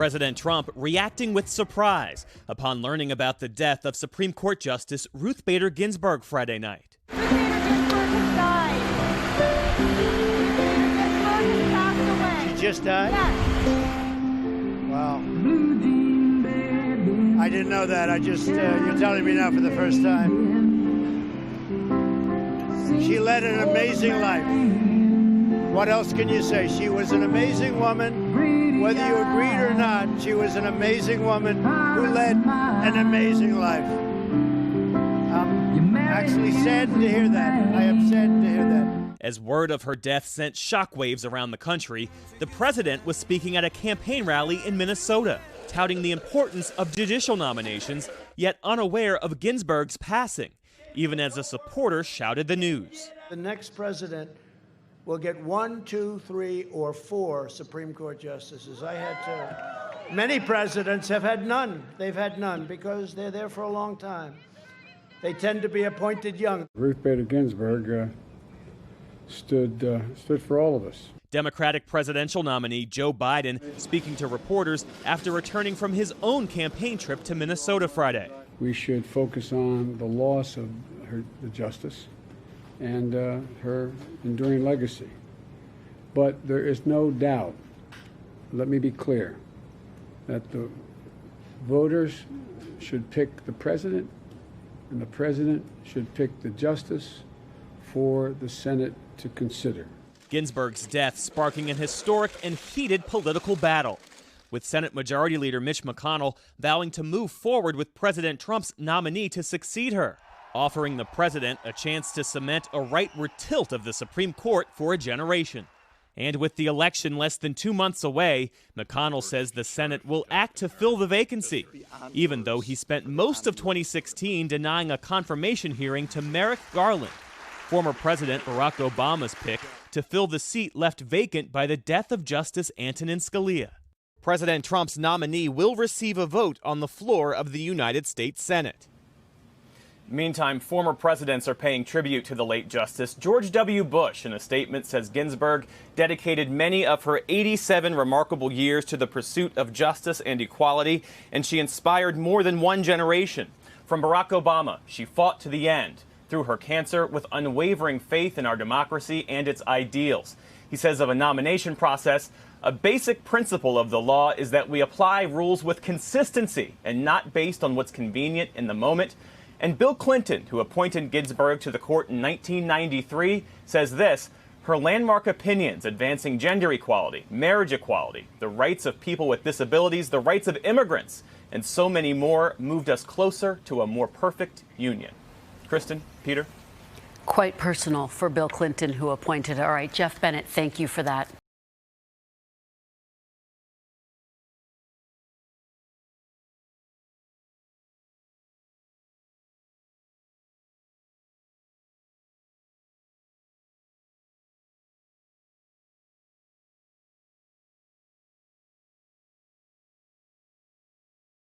President Trump reacting with surprise upon learning about the death of Supreme Court Justice Ruth Bader Ginsburg Friday night. Ruth Bader Ginsburg has died. Ginsburg has passed away. She just died? Yes. Wow. I didn't know that. You're telling me now for the first time. She led an amazing life. What else can you say? She was an amazing woman. Whether you agreed or not, she was an amazing woman who led an amazing life. I'm actually saddened to hear that. I am saddened to hear that. As word of her death sent shockwaves around the country, the president was speaking at a campaign rally in Minnesota, touting the importance of judicial nominations, yet unaware of Ginsburg's passing, even as a supporter shouted the news. The next president will get 1, 2, 3, or 4 Supreme Court justices. I had to. Many presidents have had none. They've had none because they're there for a long time. They tend to be appointed young. Ruth Bader Ginsburg stood for all of us. Democratic presidential nominee Joe Biden speaking to reporters after returning from his own campaign trip to Minnesota Friday. We should focus on the loss of the justice and her enduring legacy. But there is no doubt, let me be clear, that the voters should pick the president, and the president should pick the justice for the Senate to consider. Ginsburg's death sparking an historic and heated political battle, with Senate Majority Leader Mitch McConnell vowing to move forward with President Trump's nominee to succeed her, offering the president a chance to cement a rightward tilt of the Supreme Court for a generation. And with the election less than 2 months away, McConnell says the Senate will act to fill the vacancy, even though he spent most of 2016 denying a confirmation hearing to Merrick Garland, former President Barack Obama's pick to fill the seat left vacant by the death of Justice Antonin Scalia. President Trump's nominee will receive a vote on the floor of the United States Senate. Meantime, former presidents are paying tribute to the late Justice. George W. Bush, in a statement, says Ginsburg dedicated many of her 87 remarkable years to the pursuit of justice and equality, and she inspired more than one generation. From Barack Obama, she fought to the end through her cancer with unwavering faith in our democracy and its ideals. He says of a nomination process, a basic principle of the law is that we apply rules with consistency and not based on what's convenient in the moment. And Bill Clinton, who appointed Ginsburg to the court in 1993, says this: her landmark opinions advancing gender equality, marriage equality, the rights of people with disabilities, the rights of immigrants, and so many more moved us closer to a more perfect union. Kristen, Peter? Quite personal for Bill Clinton, who appointed her. All right, Geoff Bennett, thank you for that.